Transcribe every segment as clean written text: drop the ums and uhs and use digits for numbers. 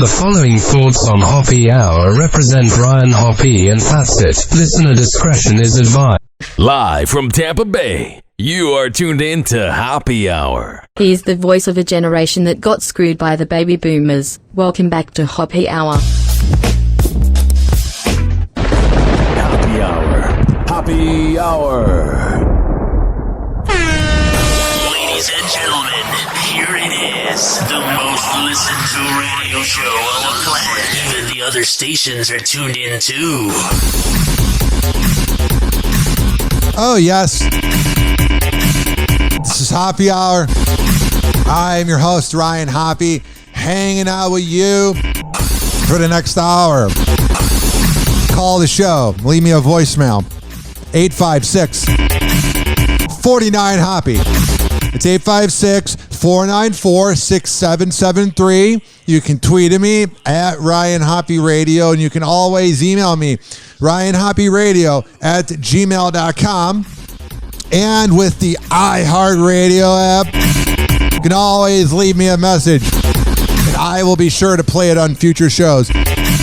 The following thoughts on Hoppe Hour represent Ryan Hoppe, and that's it. Listener discretion is advised. Live from Tampa Bay, you are tuned in to Hoppe Hour. He's the voice of a generation that got screwed by the baby boomers. Welcome back to Hoppe Hour. Hoppe Hour. Hoppe Hour. Ladies and gentlemen, here it is. The most listened to radio show on the planet. Even the other stations are tuned in too. Oh, yes. This is Hoppe Hour. I am your host, Ryan Hoppe, hanging out with you for the next hour. Call the show. Leave me a voicemail. 856-49-HOPPE. It's 856-494-6773. You can tweet at me at Ryan Hoppe Radio, and you can always email me, ryanhopperadio@gmail.com. And with the iHeartRadio app, you can always leave me a message, and I will be sure to play it on future shows.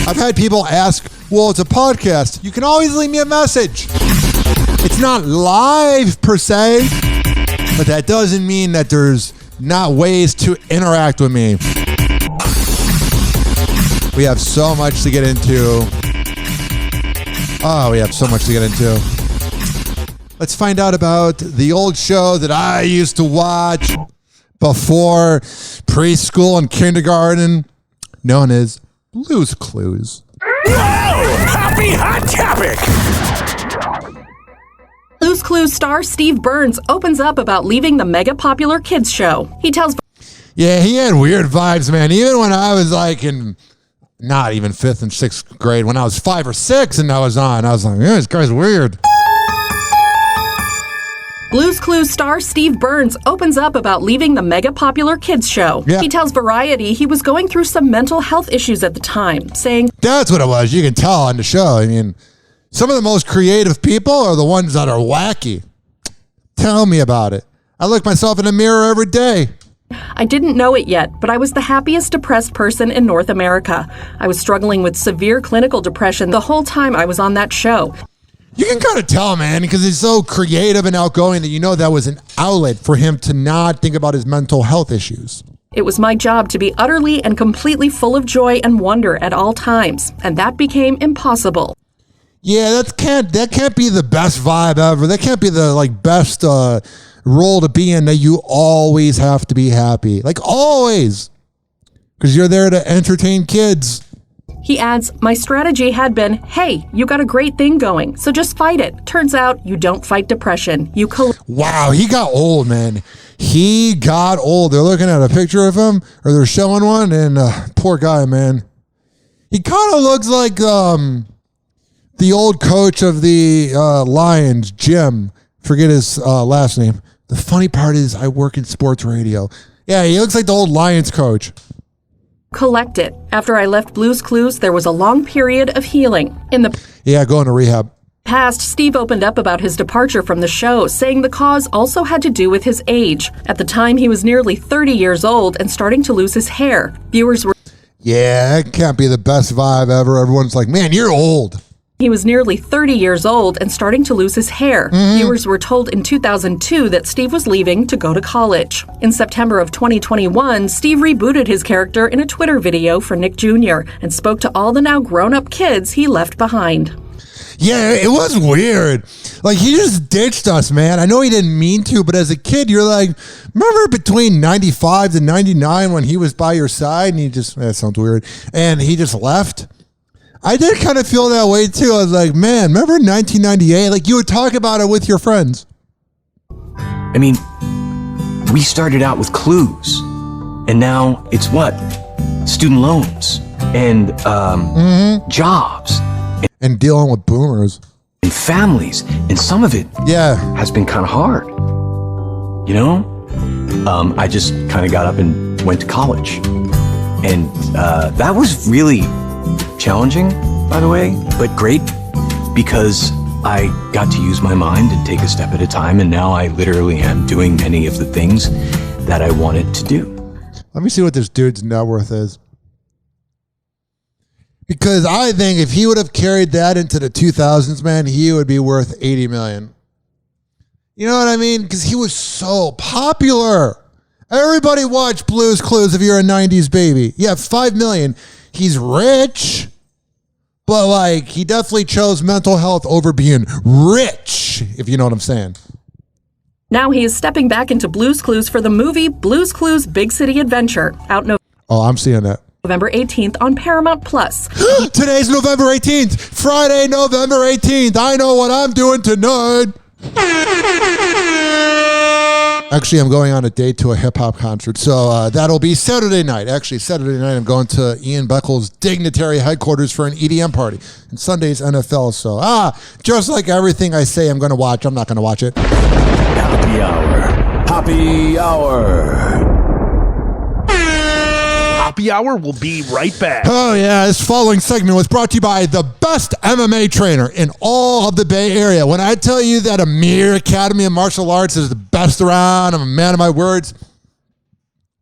I've had people ask, well, it's a podcast. You can always leave me a message. It's not live per se, but that doesn't mean that there's not ways to interact with me. We have so much to get into. Oh, we have so much to get into. Let's find out about the old show that I used to watch before preschool and kindergarten, known as Blue's Clues. Whoa! Happy hot topic! Blue's Clues star Steve Burns opens up about leaving the mega popular kids show. He tells... Yeah, he had weird vibes, man. Even when I was like in, not even 5th and 6th grade, when I was 5 or 6 and I was like, yeah, this guy's weird. Blue's Clues star Steve Burns opens up about leaving the mega popular kids show. Yeah. He tells Variety he was going through some mental health issues at the time, saying... That's what it was. You can tell on the show. I mean, some of the most creative people are the ones that are wacky. Tell me about it. I look myself in the mirror every day. I didn't know it yet, but I was the happiest depressed person in North America. I was struggling with severe clinical depression the whole time I was on that show. You can kind of tell, man, because he's so creative and outgoing that you know that was an outlet for him to not think about his mental health issues. It was my job to be utterly and completely full of joy and wonder at all times, and that became impossible. Yeah, that can't be the best vibe ever. That can't be the best role to be in, that you always have to be happy. Like always. Because you're there to entertain kids. He adds, my strategy had been, hey, you got a great thing going, so just fight it. Turns out you don't fight depression. Wow, he got old, man. He got old. They're looking at a picture of him, or they're showing one, and poor guy, man. He kind of looks like the old coach of the Lions, Jim. Forget his last name. The funny part is I work in sports radio. Yeah, he looks like the old Lions coach. Collect it. After I left Blue's Clues, there was a long period of healing. In the going to rehab. past, Steve opened up about his departure from the show, saying the cause also had to do with his age. At the time, he was nearly 30 years old and starting to lose his hair. Viewers were... Yeah, that can't be the best vibe ever. Everyone's like, man, you're old. He was nearly 30 years old and starting to lose his hair. Viewers were told in 2002 that Steve was leaving to go to college. In September of 2021, Steve rebooted his character in a Twitter video for Nick Jr. and spoke to all the now grown-up kids he left behind. Yeah, it was weird. Like, he just ditched us, man. I know he didn't mean to, but as a kid, you're like, remember between 95 to 99 when he was by your side and that sounds weird, and he just left? I did kind of feel that way too. I was like, man, remember 1998? Like, you would talk about it with your friends. I mean, we started out with clues, and now it's what? Student loans and jobs. And dealing with boomers. And families. And some of it has been kind of hard. You know? I just kind of got up and went to college. And that was really challenging, by the way, but great, because I got to use my mind and take a step at a time, and now I literally am doing many of the things that I wanted to do. Let me see what this dude's net worth is. Because I think if he would have carried that into the 2000s, man, he would be worth $80 million. You know what I mean? Because he was so popular. Everybody watched Blue's Clues if you're a 90s baby. Yeah, $5 million. He's rich, but like he definitely chose mental health over being rich, if you know what I'm saying. Now he is stepping back into Blue's Clues for the movie Blue's Clues Big City Adventure, out I'm seeing that. November 18th on Paramount Plus. Today's November 18th. Friday, November 18th. I know what I'm doing tonight. Actually, I'm going on a date to a hip-hop concert, so that'll be Saturday night. Actually, Saturday night, I'm going to Ian Beckles' Dignitary headquarters for an EDM party. And Sunday's NFL, so, just like everything I say I'm going to watch, I'm not going to watch it. Hoppe Hour. Hoppe Hour. Hoppe Hour will be right back. Oh, yeah. This following segment was brought to you by the best MMA trainer in all of the Bay Area. When I tell you that Amir Academy of Martial Arts is the best around, I'm a man of my words.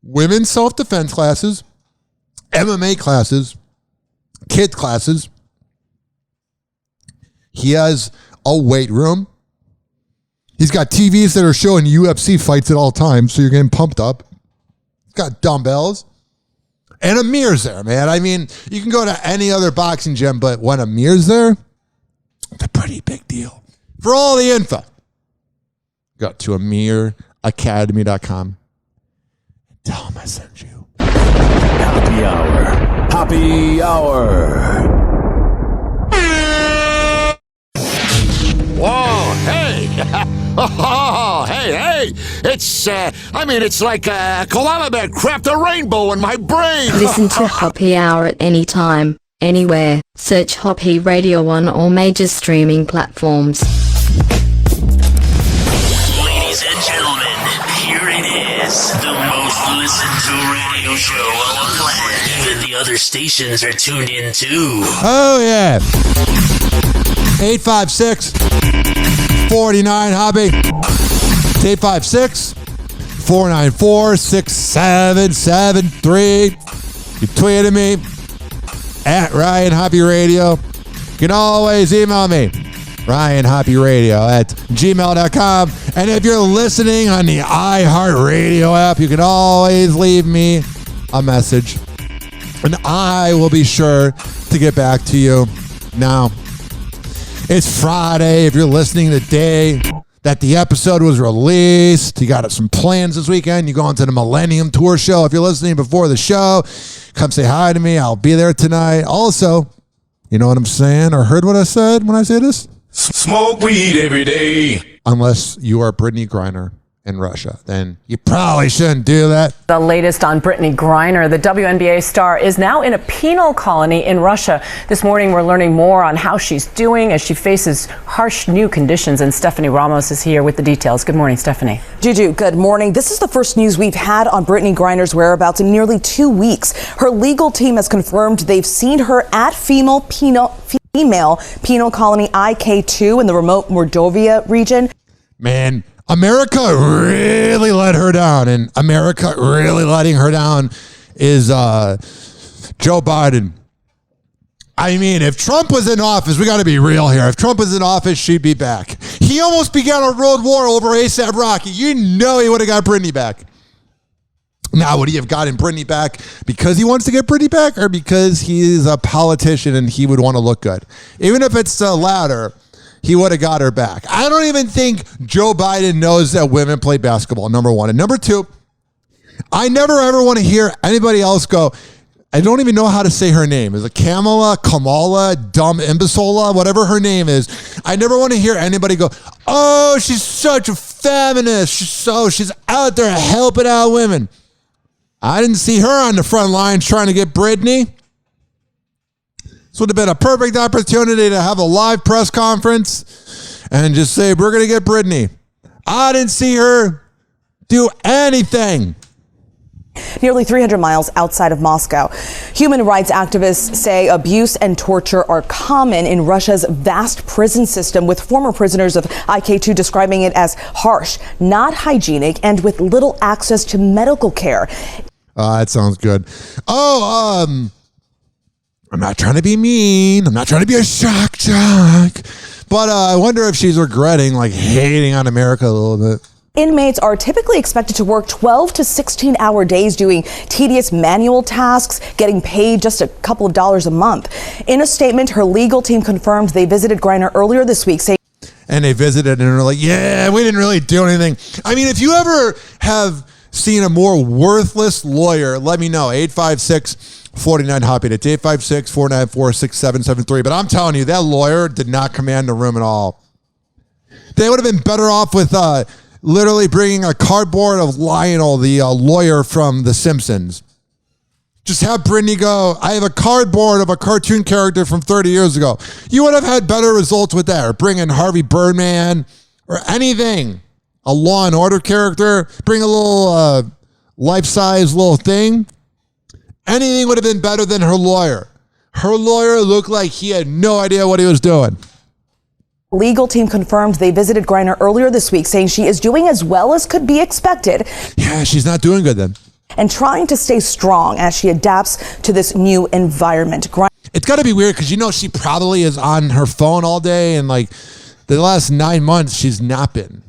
Women's self-defense classes, MMA classes, kids classes. He has a weight room. He's got TVs that are showing UFC fights at all times, so you're getting pumped up. He's got dumbbells. And Amir's there, man. I mean, you can go to any other boxing gym, but when Amir's there, it's a pretty big deal. For all the info, go to AmirAcademy.com. Tell him I sent you. Hoppe Hour. Hoppe Hour. Whoa, hey. Oh, hey. It's like a koala bear cracked a rainbow in my brain. Listen to Hoppe Hour at any time, anywhere. Search Hoppe Radio on all major streaming platforms. Ladies and gentlemen, here it is. The most listened to radio show on the planet. Even the other stations are tuned in too. Oh, yeah. 856-49-HOBBY. 856-494-6773. You tweeted me at Ryan Hoppe Radio. You can always email me, RyanHoppeRadio@gmail.com. And if you're listening on the iHeartRadio app, you can always leave me a message. And I will be sure to get back to you. Now, it's Friday. If you're listening the day that the episode was released, you got some plans this weekend. You go into the Millennium Tour show. If you're listening before the show, come say hi to me. I'll be there tonight. Also, you know what I'm saying, or heard what I said when I say this? Smoke weed every day. Unless you are Brittany Griner in Russia, then you probably shouldn't do that. The latest on Brittany Griner. The WNBA star is now in a penal colony in Russia. This morning, we're learning more on how she's doing as she faces harsh new conditions. And Stephanie Ramos is here with the details. Good morning, Stephanie. Juju, good morning. This is the first news we've had on Brittany Griner's whereabouts in nearly 2 weeks. Her legal team has confirmed they've seen her at female penal colony IK2 in the remote Mordovia region. Man, America really let her down, and America really letting her down is Joe Biden. I mean, if Trump was in office, we got to be real here. If Trump was in office, she'd be back. He almost began a world war over A$AP Rocky. You know he would have got Britney back. Now, would he have gotten Britney back because he wants to get Britney back, or because he's a politician and he would want to look good? Even if it's the latter, he would have got her back. I don't even think Joe Biden knows that women play basketball, number one. And number two, I never ever want to hear anybody else go, I don't even know how to say her name. Is it Kamala, dumb imbecile, whatever her name is. I never want to hear anybody go, oh, she's such a feminist. She's out there helping out women. I didn't see her on the front lines trying to get Britney. This would have been a perfect opportunity to have a live press conference and just say, we're going to get Britney. I didn't see her do anything. Nearly 300 miles outside of Moscow, human rights activists say abuse and torture are common in Russia's vast prison system, with former prisoners of IK2 describing it as harsh, not hygienic, and with little access to medical care. That sounds good. I'm not trying to be mean. I'm not trying to be a shock jock. But I wonder if she's regretting, like, hating on America a little bit. Inmates are typically expected to work 12 to 16-hour days doing tedious manual tasks, getting paid just a couple of dollars a month. In a statement, her legal team confirmed they visited Griner earlier this week, saying... And they visited and were like, yeah, we didn't really do anything. I mean, if you ever have seen a more worthless lawyer, let me know. 856-49-HOPPE. It's 856-494-6773. But I'm telling you, that lawyer did not command the room at all. They would have been better off with... literally bringing a cardboard of Lionel, the lawyer from The Simpsons. Just have Brittany go, I have a cardboard of a cartoon character from 30 years ago. You would have had better results with that. Or bring in Harvey Birdman or anything. A Law and Order character. Bring a little life-size little thing. Anything would have been better than her lawyer. Her lawyer looked like he had no idea what he was doing. Legal team confirmed they visited Griner earlier this week, saying she is doing as well as could be expected. Yeah, she's not doing good then. And trying to stay strong as she adapts to this new environment. It's got to be weird because, you know, she probably is on her phone all day and, like, the last 9 months she's not been.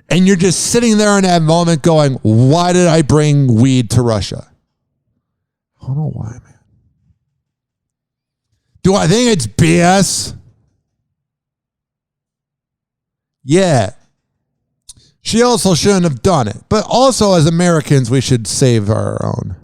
And you're just sitting there in that moment going, why did I bring weed to Russia? I don't know why, man. Do I think it's BS? Yeah. She also shouldn't have done it. But also, as Americans, we should save our own.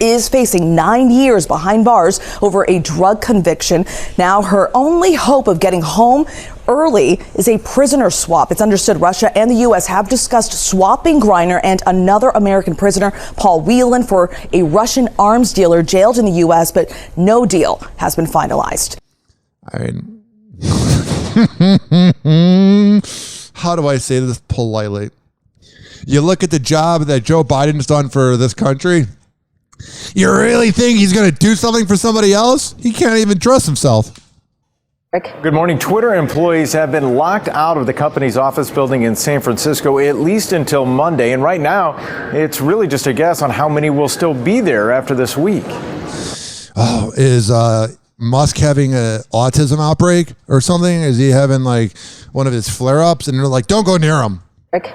Is facing 9 years behind bars over a drug conviction. Now her only hope of getting home early is a prisoner swap. It's understood Russia and the U.S. have discussed swapping Griner and another American prisoner, Paul Whelan, for a Russian arms dealer jailed in the U.S., but no deal has been finalized. I mean, how do I say this politely? You look at the job that Joe Biden's done for this country. You really think he's going to do something for somebody else? He can't even trust himself. Good morning. Twitter employees have been locked out of the company's office building in San Francisco at least until Monday. And right now, it's really just a guess on how many will still be there after this week. Oh, is Musk having an autism outbreak or something? Is he having like one of his flare-ups? And they're like, don't go near him.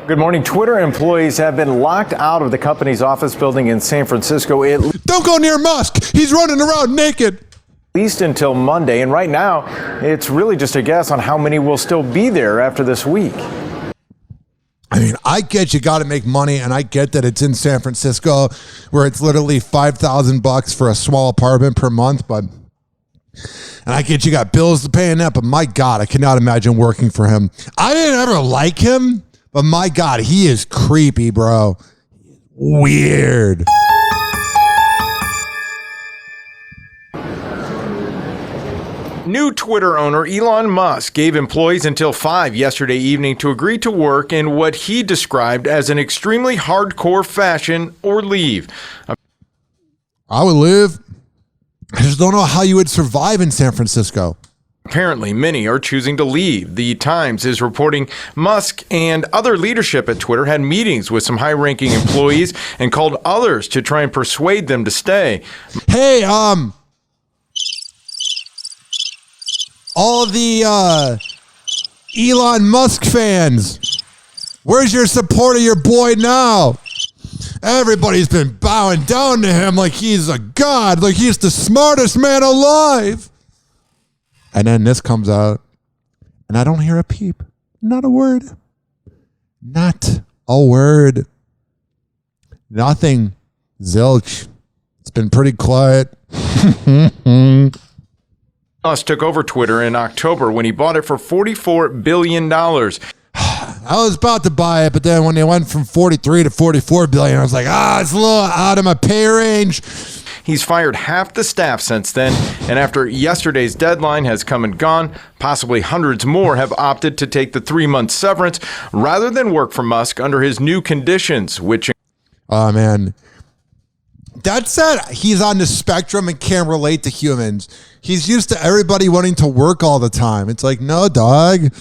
Good morning. Twitter employees have been locked out of the company's office building in San Francisco. Don't go near Musk. He's running around naked. At least until Monday. And right now, it's really just a guess on how many will still be there after this week. I mean, I get you got to make money, and I get that it's in San Francisco where it's literally $5,000 for a small apartment per month, but... And I get you got bills to pay in that, but my God, I cannot imagine working for him. I didn't ever like him. But my God, he is creepy, bro. Weird. New Twitter owner Elon Musk gave employees until 5 yesterday evening to agree to work in what he described as an extremely hardcore fashion or leave. I would live. I just don't know how you would survive in San Francisco. Apparently, many are choosing to leave. The Times is reporting Musk and other leadership at Twitter had meetings with some high-ranking employees and called others to try and persuade them to stay. Hey, all the Elon Musk fans, where's your support of your boy now? Everybody's been bowing down to him like he's a god, like he's the smartest man alive. And then this comes out, and I don't hear a peep. Not a word. Not a word. Nothing. Zilch. It's been pretty quiet. Musk took over Twitter in October when he bought it for $44 billion. I was about to buy it, but then when they went from 43 to 44 billion, I was like, it's a little out of my pay range. He's fired half the staff since then, and after yesterday's deadline has come and gone, possibly hundreds more have opted to take the 3-month severance rather than work for Musk under his new conditions, which... Oh, man. That said, he's on the spectrum and can't relate to humans. He's used to everybody wanting to work all the time. It's like, no, dog.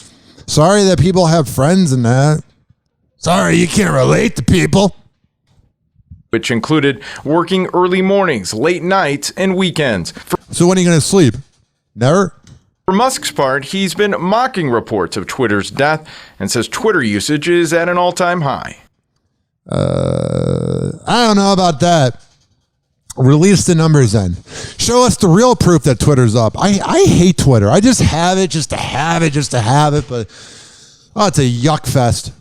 Sorry that people have friends and that. Sorry, you can't relate to people. which included working early mornings, late nights, and weekends. So when are you going to sleep? Never? For Musk's part, he's been mocking reports of Twitter's death and says Twitter usage is at an all-time high. I don't know about that. Release the numbers then. Show us the real proof that Twitter's up. I hate Twitter. I just have it just to have it, but it's a yuck fest.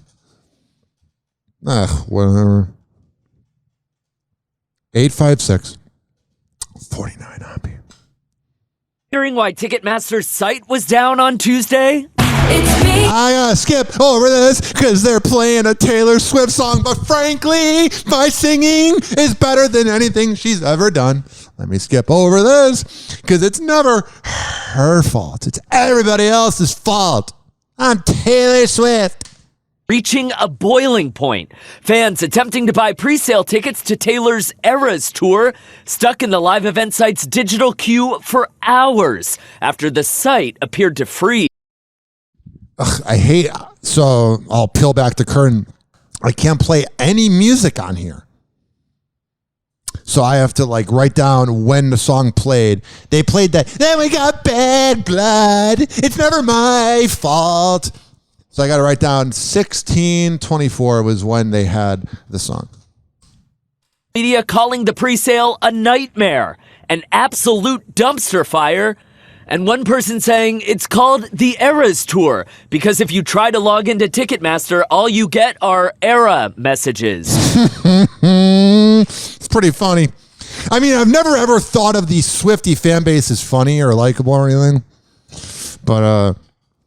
Whatever. 856 49 Hoppe. Hearing why Ticketmaster's site was down on Tuesday? It's me. I gotta skip over this because they're playing a Taylor Swift song, but frankly, my singing is better than anything she's ever done. Let me skip over this because it's never her fault. It's everybody else's fault. I'm Taylor Swift. Reaching a boiling point. Fans attempting to buy pre-sale tickets to Taylor's Eras tour stuck in the live event site's digital queue for hours after the site appeared to freeze. So I'll peel back the curtain. I can't play any music on here. So I have to write down when the song played. They played that, then we got bad blood. It's never my fault. So I got to write down 16/24 was when they had the song. Media calling the pre-sale a nightmare, an absolute dumpster fire. And one person saying it's called the Eras Tour because if you try to log into Ticketmaster, all you get are era messages. It's pretty funny. I mean, I've never ever thought of the Swiftie fan base as funny or likable or anything. But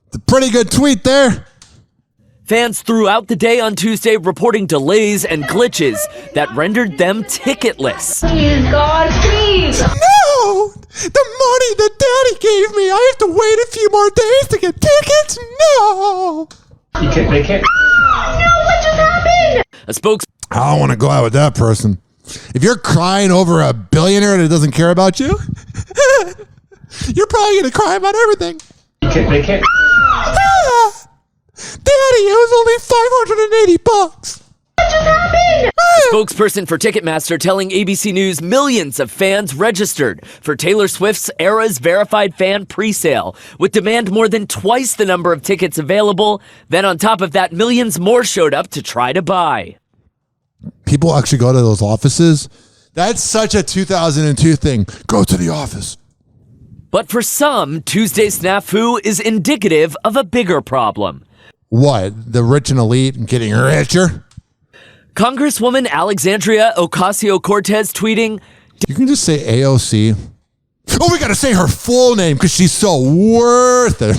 it's a pretty good tweet there. Fans throughout the day on Tuesday reporting delays and glitches that rendered them ticketless. Please, God, please. No! The money that Daddy gave me, I have to wait a few more days to get tickets? No! You can't make it. No, what just happened? A spokesman. I don't want to go out with that person. If you're crying over a billionaire that doesn't care about you, you're probably going to cry about everything. You can't make it. Daddy, it was only $580. What just happened? A spokesperson for Ticketmaster telling ABC News millions of fans registered for Taylor Swift's Eras verified fan presale, with demand more than twice the number of tickets available. Then on top of that, millions more showed up to try to buy. People actually go to those offices. That's such a 2002 thing. Go to the office. But for some, Tuesday's snafu is indicative of a bigger problem. What? The rich and elite getting richer? Congresswoman Alexandria Ocasio-Cortez tweeting, you can just say AOC. Oh, we got to say her full name because she's so worth it.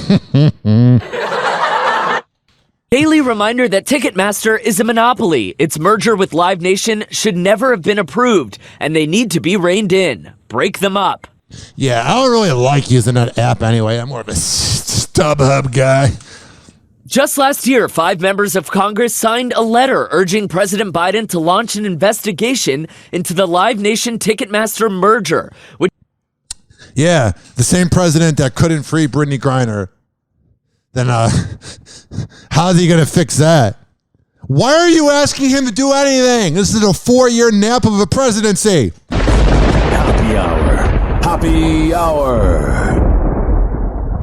Daily reminder that Ticketmaster is a monopoly. Its merger with Live Nation should never have been approved, and they need to be reined in. Break them up. Yeah, I don't really like using that app anyway. I'm more of a StubHub guy. Just last year, 5 members of Congress signed a letter urging President Biden to launch an investigation into the Live Nation Ticketmaster merger. Yeah, the same president that couldn't free Brittany Griner. Then how's he going to fix that? Why are you asking him to do anything? This is a 4-year nap of a presidency. Hoppe Hour. Hoppe Hour.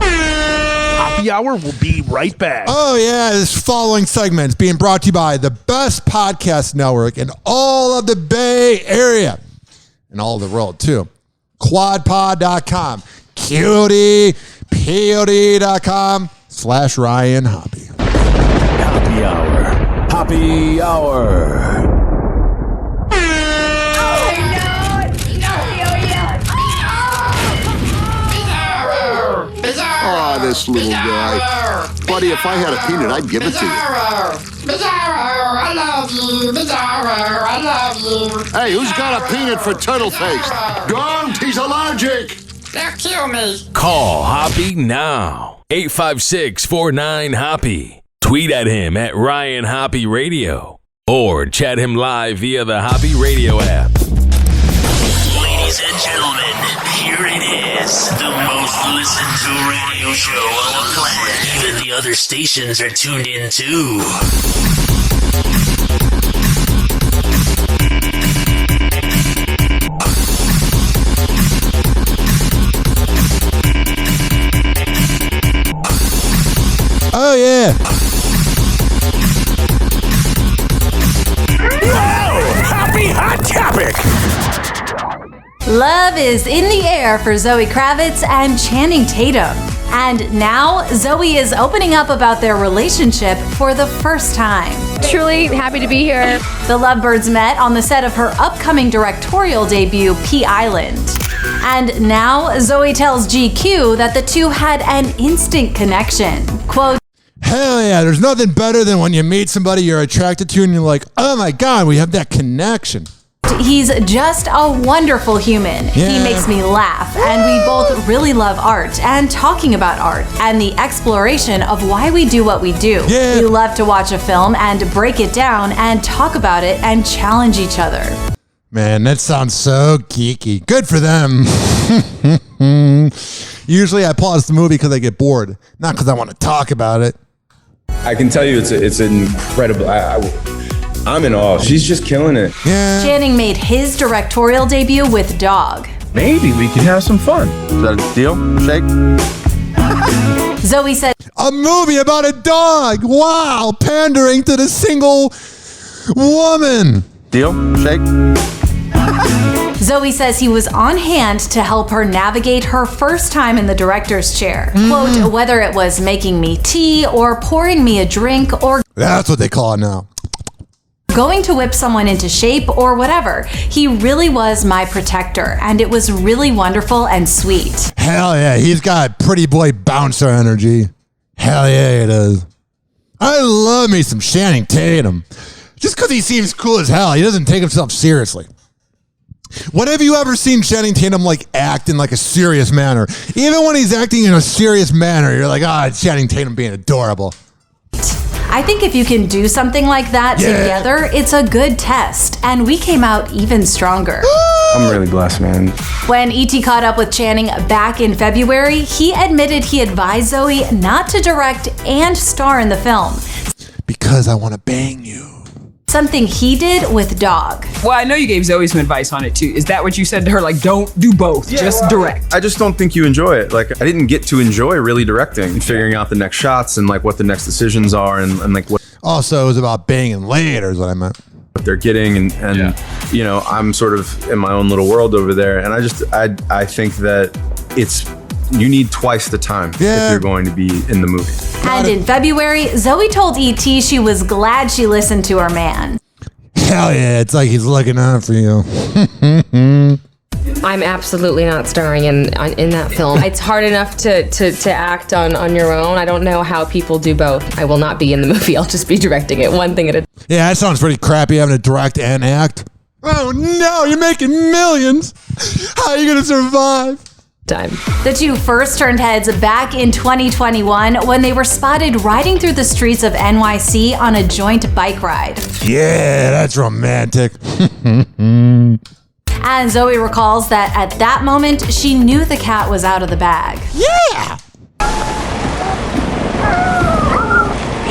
Hoppe Hour will be right back. Oh, yeah. This following segment is being brought to you by the best podcast network in all of the Bay Area and all of the world, too. Quadpod.com. QDPOD.com/Ryan Hoppe. Hoppe Hour. Hoppe Hour. Oh, this little guy. Buddy, if I had a peanut, I'd give it to you. Bizarro, I love you. Bizarro, I love you. Hey, who's got a peanut for turtle face? Don't, he's allergic. They'll kill me. Call Hoppe now. 856-49-HOPPE. Tweet at him at Ryan Hoppe Radio. Or chat him live via the Hoppe Radio app. Ladies and gentlemen, here it is. The most listened to radio show on the planet. Even the other stations are tuned in too. Hell yeah. Whoa! Happy Hot Topic! Love is in the air for Zoe Kravitz and Channing Tatum. And now Zoe is opening up about their relationship for the first time. Truly happy to be here. The lovebirds met on the set of her upcoming directorial debut, P. Island. And now Zoe tells GQ that the two had an instant connection. Quote, hell yeah, there's nothing better than when you meet somebody you're attracted to and you're like, oh my God, we have that connection. he's just a wonderful human. Yeah. He makes me laugh, and we both really love art and talking about art and the exploration of why we do what we do. Yeah. We love to watch a film and break it down and talk about it and challenge each other. Man, that sounds so geeky. Good for them. Usually I pause the movie because I get bored, not because I want to talk about it. I can tell you it's incredible. I'm in awe. She's just killing it. Yeah. Channing made his directorial debut with Dog. Maybe we could have some fun. Is that a deal? Shake? Zoe said, a movie about a dog. Wow. Pandering to the single woman. Deal? Shake? Zoe says he was on hand to help her navigate her first time in the director's chair. Quote, whether it was making me tea or pouring me a drink or that's what they call it now. Going to whip someone into shape or whatever. He really was my protector, and it was really wonderful and sweet. Hell yeah, he's got pretty boy bouncer energy. Hell yeah, it is. I love me some Channing Tatum. Just because he seems cool as hell, he doesn't take himself seriously. When have you ever seen Channing Tatum like act in like a serious manner? Even when he's acting in a serious manner, you're like, it's Channing Tatum being adorable. I think if you can do something like that together, it's a good test, and we came out even stronger. I'm really blessed, man. When E.T. caught up with Channing back in February, he admitted he advised Zoe not to direct and star in the film. Because I want to bang you. Something he did with Dog. Well, I know you gave Zoe some advice on it too. Is that what you said to her? Like, don't do both, just direct. I just don't think you enjoy it. Like, I didn't get to enjoy really directing and figuring out the next shots and like what the next decisions are and like what. Also, it was about banging later is what I meant. What they're getting and you know, I'm sort of in my own little world over there, and I think that you need twice the time if you're going to be in the movie. And in February, Zoe told E.T. she was glad she listened to her man. Hell yeah, it's like he's looking out for you. I'm absolutely not starring in that film. It's hard enough to act on your own. I don't know how people do both. I will not be in the movie. I'll just be directing it one thing at a time. Yeah, that sounds pretty crappy having to direct and act. Oh no, you're making millions. How are you going to survive? The two first turned heads back in 2021 when they were spotted riding through the streets of NYC on a joint bike ride. Yeah, that's romantic. And Zoe recalls that at that moment, she knew the cat was out of the bag. Yeah!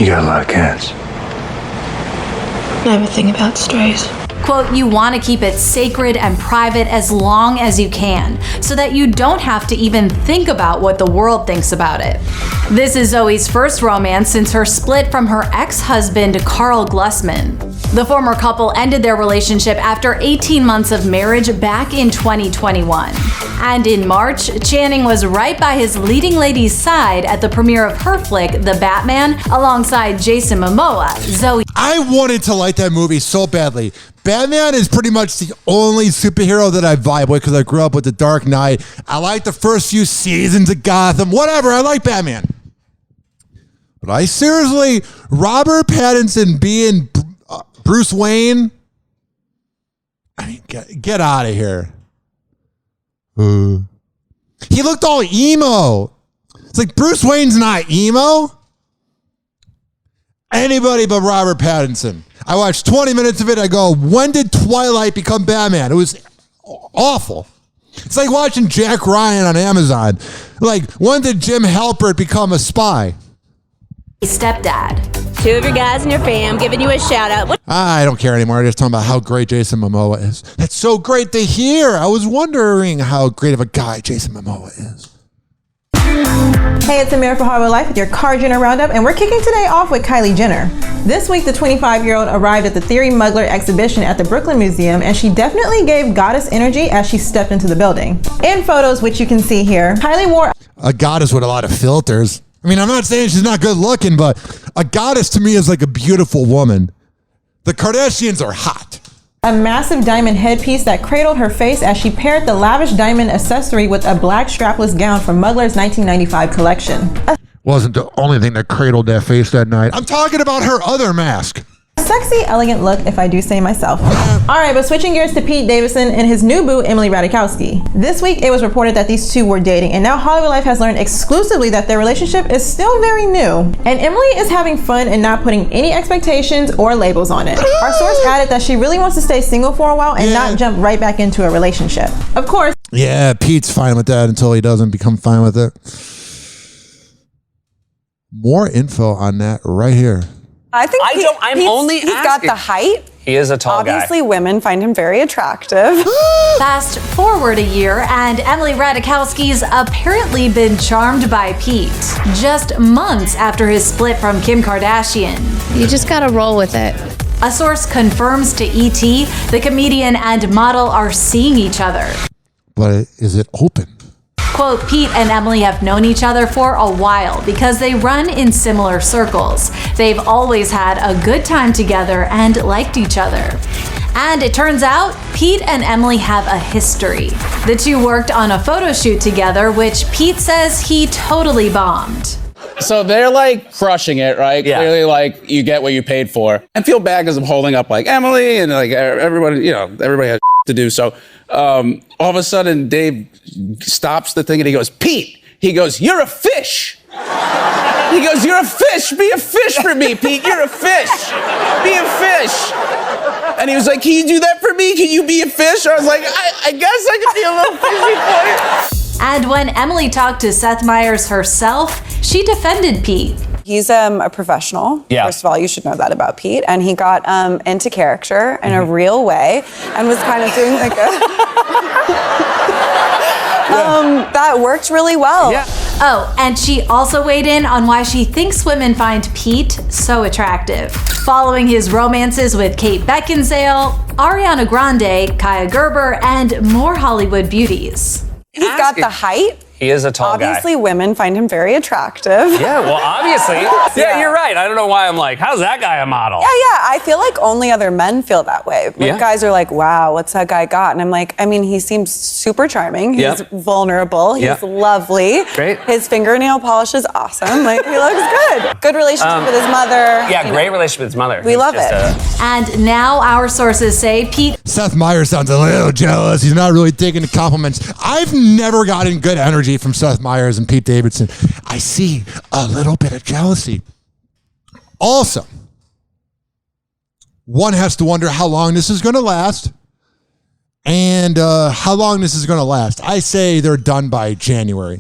You got a lot of cats. Never think about strays. Quote, you want to keep it sacred and private as long as you can, so that you don't have to even think about what the world thinks about it. This is Zoe's first romance since her split from her ex-husband, Carl Glusman. The former couple ended their relationship after 18 months of marriage back in 2021. And in March, Channing was right by his leading lady's side at the premiere of her flick, The Batman, alongside Jason Momoa. Zoe. I wanted to like that movie so badly. Batman is pretty much the only superhero that I vibe with because I grew up with The Dark Knight. I like the first few seasons of Gotham. Whatever, I like Batman. But I seriously, Robert Pattinson being Bruce Wayne? I mean, get out of here. He looked all emo. It's like Bruce Wayne's not emo. Anybody but Robert Pattinson. I watched 20 minutes of it. I go, when did Twilight become Batman? It was awful. It's like watching Jack Ryan on Amazon. Like, when did Jim Halpert become a spy? Stepdad. Two of your guys in your fam giving you a shout out. I don't care anymore. I'm just talking about how great Jason Momoa is. That's so great to hear. I was wondering how great of a guy Jason Momoa is. Hey, it's Amir for Hoppe Life with your Car Jenner Roundup, and we're kicking today off with Kylie Jenner. This week, the 25-year-old arrived at the Theory Mugler exhibition at the Brooklyn Museum, and she definitely gave goddess energy as she stepped into the building. In photos, which you can see here, Kylie wore a goddess with a lot of filters. I mean, I'm not saying she's not good looking, but a goddess to me is like a beautiful woman. The Kardashians are hot. a massive diamond headpiece that cradled her face as she paired the lavish diamond accessory with a black strapless gown from Mugler's 1995 collection. Wasn't the only thing that cradled that face that night. I'm talking about her other mask. A sexy, elegant look, if I do say myself. All right, but switching gears to Pete Davidson and his new boo, Emily Ratajkowski. This week, it was reported that these two were dating, and now Hollywood Life has learned exclusively that their relationship is still very new. And Emily is having fun and not putting any expectations or labels on it. Our source added that she really wants to stay single for a while and not jump right back into a relationship. Of course. Yeah, Pete's fine with that until he doesn't become fine with it. More info on that right here. I think he's got the height. He is a tall guy. Obviously, women find him very attractive. Fast forward a year, and Emily Ratajkowski's apparently been charmed by Pete. Just months after his split from Kim Kardashian. You just gotta roll with it. A source confirms to ET the comedian and model are seeing each other. But is it open? Quote, Pete and Emily have known each other for a while because they run in similar circles. They've always had a good time together and liked each other. And it turns out, Pete and Emily have a history. The two worked on a photo shoot together, which Pete says he totally bombed. So they're like crushing it, right? Yeah. Clearly, like, you get what you paid for. I feel bad because I'm holding up like Emily and like everybody, everybody has to do. So all of a sudden, Dave stops the thing and he goes, Pete, he goes, you're a fish. He goes, you're a fish. Be a fish for me, Pete. You're a fish. Be a fish. And he was like, can you do that for me? Can you be a fish? I was like, I guess I could be a little fishy for you. And when Emily talked to Seth Meyers herself, she defended Pete. He's a professional. Yeah. First of all, you should know that about Pete. And he got into character in a real way and was kind of doing like that worked really well. Yeah. Oh, and she also weighed in on why she thinks women find Pete so attractive. Following his romances with Kate Beckinsale, Ariana Grande, Kaya Gerber, and more Hollywood beauties. He's got the height. He is a tall guy. Obviously, women find him very attractive. Yeah, well, obviously. Yeah, you're right. I don't know why I'm like, how's that guy a model? Yeah. I feel like only other men feel that way. Like, guys are like, wow, what's that guy got? And I'm like, I mean, he seems super charming. He's vulnerable. He's lovely. Great. His fingernail polish is awesome. Like, he looks good. Good relationship with his mother. Yeah, great relationship with his mother. We love it. And now our sources say Pete. Seth Meyers sounds a little jealous. He's not really taking the compliments. I've never gotten good energy from Seth Meyers and Pete Davidson. I see a little bit of jealousy. Also, one has to wonder how long this is going to last and how long this is going to last. I say they're done by January.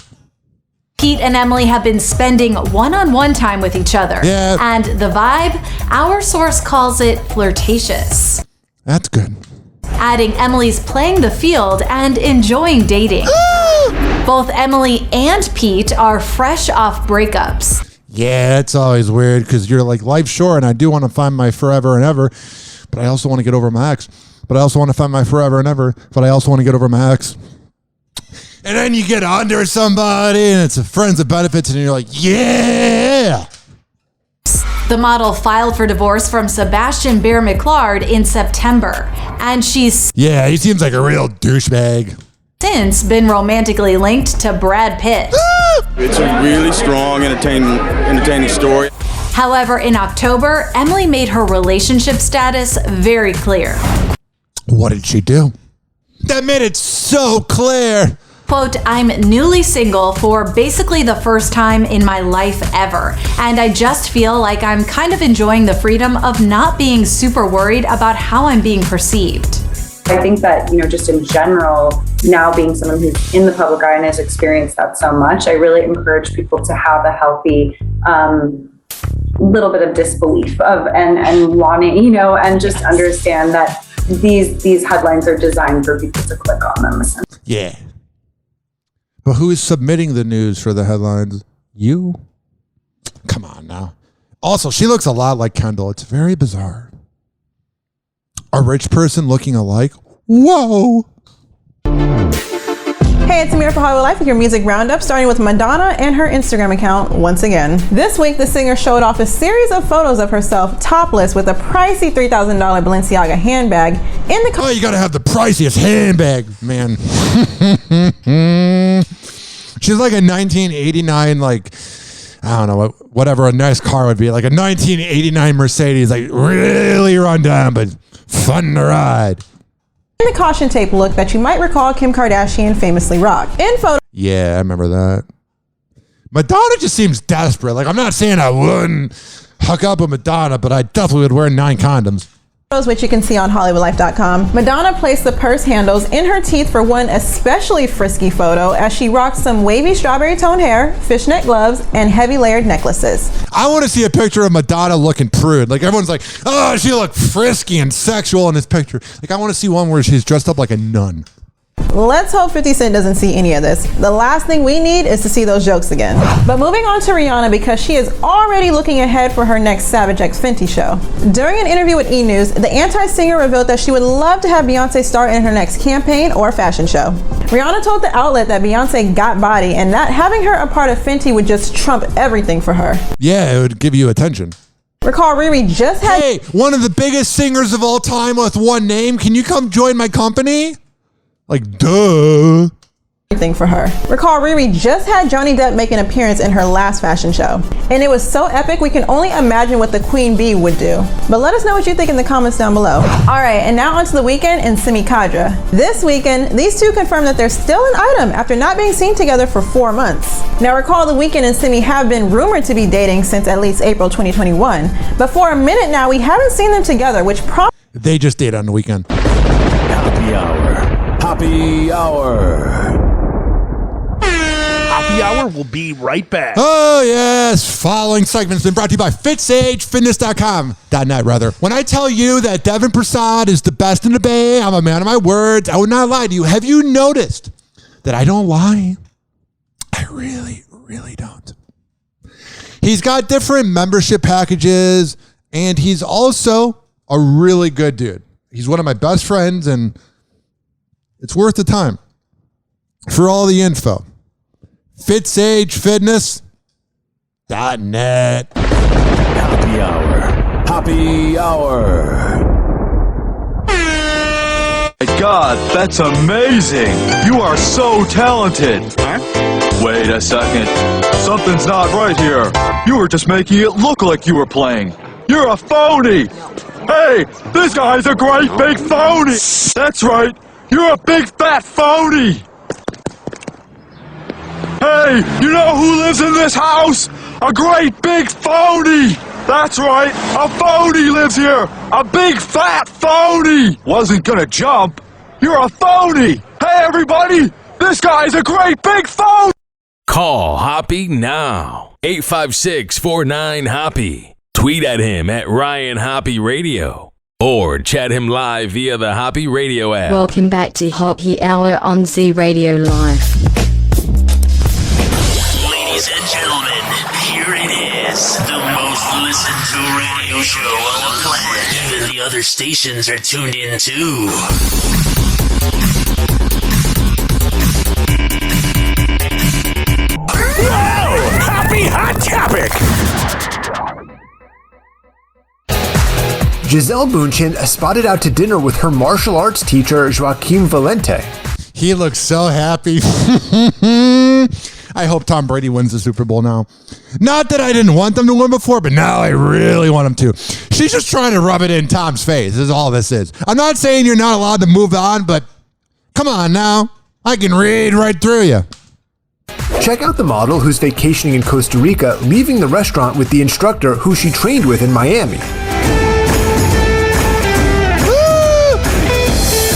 Pete and Emily have been spending one-on-one time with each other. Yeah. And the vibe, our source calls it flirtatious. That's good. Adding Emily's playing the field and enjoying dating. Both Emily and Pete are fresh off breakups. Yeah, it's always weird because you're like, life's short and I do want to find my forever and ever, but I also want to get over my ex. But I also want to find my forever and ever, but I also want to get over my ex. And then you get under somebody and it's a friends of benefits and you're like, yeah. The model filed for divorce from Sebastian Bear McLeod in September, and she's he seems like a real douchebag. Since been romantically linked to Brad Pitt. It's a really strong, entertaining story. However, in October, Emily made her relationship status very clear. What did she do? That made it so clear. Quote, I'm newly single for basically the first time in my life ever, and I just feel like I'm kind of enjoying the freedom of not being super worried about how I'm being perceived. I think that, just in general, now being someone who's in the public eye and has experienced that so much, I really encourage people to have a healthy little bit of disbelief and wanting, and just understand that these headlines are designed for people to click on them. Yeah. But But who is submitting the news for the headlines? You? Come on now. Also, she looks a lot like Kendall. It's very bizarre. A rich person looking alike? Whoa. Hey, it's Amir for Hollywood Life with your music roundup, starting with Madonna and her Instagram account once again. This week, the singer showed off a series of photos of herself topless with a pricey $3,000 Balenciaga handbag in the... Oh, you gotta have the priciest handbag, man. She's like a 1989, like, I don't know, whatever a nice car would be, like a 1989 Mercedes, like really run down, but fun to ride. In the caution tape look that you might recall Kim Kardashian famously rocked. In photo... Yeah, I remember that. Madonna just seems desperate. Like, I'm not saying I wouldn't hook up with Madonna, but I definitely would wear 9 condoms. Which you can see on HollywoodLife.com. Madonna placed the purse handles in her teeth for one especially frisky photo as she rocked some wavy strawberry tone hair, fishnet gloves, and heavy layered necklaces. I want to see a picture of Madonna looking prude. Like, everyone's like, oh, she looked frisky and sexual in this picture. Like, I want to see one where she's dressed up like a nun. Let's hope 50 Cent doesn't see any of this. The last thing we need is to see those jokes again. But moving on to Rihanna, because she is already looking ahead for her next Savage X Fenty show. During an interview with E! News, the anti-singer revealed that she would love to have Beyonce star in her next campaign or fashion show. Rihanna told the outlet that Beyonce got body and that having her a part of Fenty would just trump everything for her. Yeah, it would give you attention. Recall Riri just had... Hey, one of the biggest singers of all time with one name. Can you come join my company? Like, duh. Everything for her. Recall Riri just had Johnny Depp make an appearance in her last fashion show. And it was so epic we can only imagine what the Queen Bee would do. But let us know what you think in the comments down below. Alright, and now onto The Weeknd and Simi Khadra. This weekend, these two confirmed that they're still an item after not being seen together for 4 months. Now recall The Weeknd and Simi have been rumored to be dating since at least April 2021. But for a minute now, we haven't seen them together, which They just date on the weekend. Happy Hour. Happy Hour. Happy Hour will be right back. Oh, yes. Following segment's been brought to you by FitSageFitness.com.net, rather. When I tell you that Devin Prasad is the best in the Bay, I'm a man of my words. I would not lie to you. Have you noticed that I don't lie? I really, really don't. He's got different membership packages, and he's also a really good dude. He's one of my best friends, and it's worth the time. For all the info, FitSageFitness.net. Happy Hour. Happy Hour. My God, that's amazing. You are so talented. Huh? Wait a second. Something's not right here. You were just making it look like you were playing. You're a phony. Hey, this guy's a great big phony. That's right. You're a big fat phony! Hey, you know who lives in this house? A great big phony! That's right, a phony lives here! A big fat phony! Wasn't gonna jump. You're a phony! Hey everybody, this guy's a great big phony! Call Hoppe now. 856-49-HOPPE. Tweet at him at Ryan Hoppe Radio. Or chat him live via the Hoppe Radio app. Welcome back to Hoppe Hour on Z Radio Live. Ladies and gentlemen, here it is. The most listened to radio show on the planet. Even the other stations are tuned in too. Whoa! Happy Hot Topic! Gisele Bündchen spotted out to dinner with her martial arts teacher, Joaquim Valente. He looks so happy. I hope Tom Brady wins the Super Bowl now. Not that I didn't want them to win before, but now I really want them to. She's just trying to rub it in Tom's face, is all this is. I'm not saying you're not allowed to move on, but come on now. I can read right through you. Check out the model who's vacationing in Costa Rica, leaving the restaurant with the instructor who she trained with in Miami.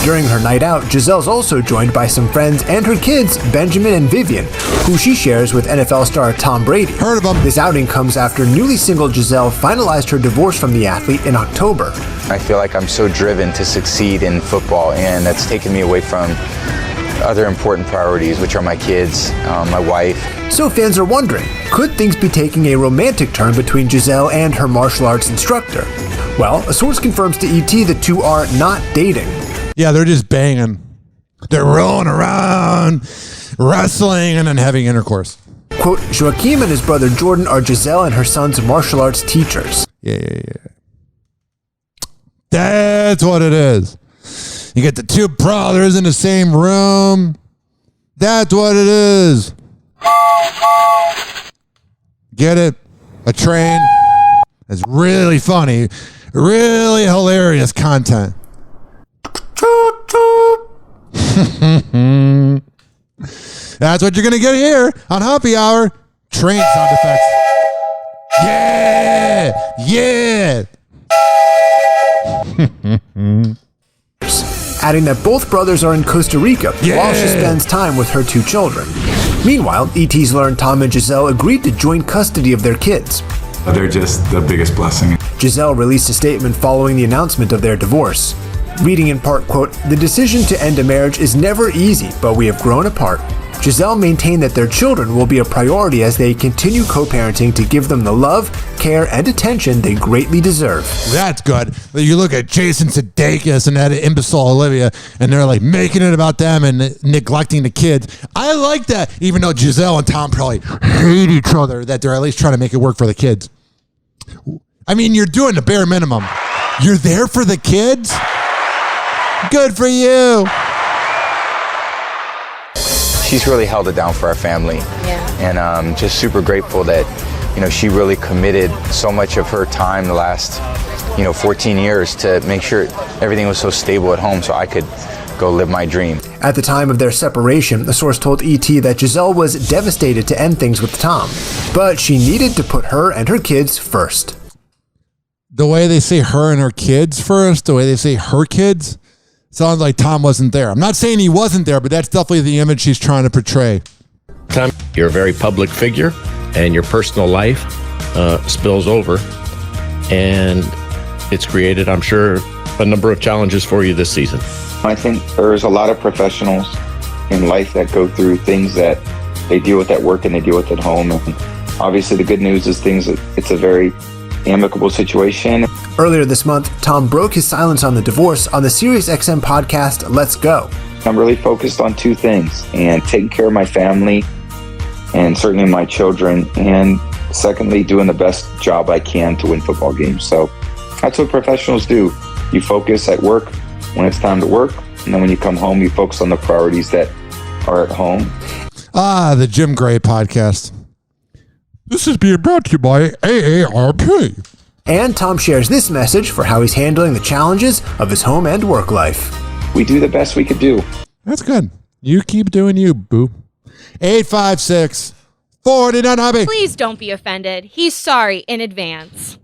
During her night out, Gisele's also joined by some friends and her kids, Benjamin and Vivian, who she shares with NFL star Tom Brady. Heard of him. This outing comes after newly single Gisele finalized her divorce from the athlete in October. I feel like I'm so driven to succeed in football, and that's taken me away from other important priorities, which are my kids, my wife. So fans are wondering, could things be taking a romantic turn between Giselle and her martial arts instructor? Well, a source confirms to ET the two are not dating. Yeah, they're just banging. They're rolling around, wrestling, and then having intercourse. Quote, Joaquim and his brother Jordan are Giselle and her son's martial arts teachers. Yeah. That's what it is. You get the two brothers in the same room. That's what it is. Get it? A train. It's really funny. Really hilarious content. That's what you're going to get here on Hoppe Hour. Train sound effects. Yeah. Adding that both brothers are in Costa Rica while she spends time with her two children. Meanwhile, ET's learned Tom and Giselle agreed to joint custody of their kids. They're just the biggest blessing. Giselle released a statement following the announcement of their divorce. Reading in part, quote, the decision to end a marriage is never easy, but we have grown apart. Giselle maintained that their children will be a priority as they continue co-parenting to give them the love, care, and attention they greatly deserve. That's good. You look at Jason Sudeikis and that imbecile Olivia, and they're like making it about them and neglecting the kids. I like that, even though Giselle and Tom probably hate each other, that they're at least trying to make it work for the kids. I mean, you're doing the bare minimum. You're there for the kids? Good for you. She's really held it down for our family. And just super grateful that, she really committed so much of her time the last, 14 years to make sure everything was so stable at home so I could go live my dream. At the time of their separation, the source told ET that Giselle was devastated to end things with Tom, but she needed to put her and her kids first. The way they say her and her kids first, the way they say her kids, sounds like Tom wasn't there. I'm not saying he wasn't there, but that's definitely the image she's trying to portray. Tom, you're a very public figure, and your personal life spills over, and it's created, I'm sure, a number of challenges for you this season. I think there's a lot of professionals in life that go through things that they deal with at work and they deal with at home. And obviously the good news is it's a very amicable situation. Earlier this month, Tom broke his silence on the divorce on the SiriusXM podcast, Let's Go. I'm really focused on two things, and taking care of my family and certainly my children, and secondly, doing the best job I can to win football games. So that's what professionals do. You focus at work when it's time to work, and then when you come home, you focus on the priorities that are at home. The Jim Gray podcast. This is being brought to you by AARP. And Tom shares this message for how he's handling the challenges of his home and work life. We do the best we could do. That's good. You keep doing you, boo. 856-49 Hoppe. Please don't be offended. He's sorry in advance.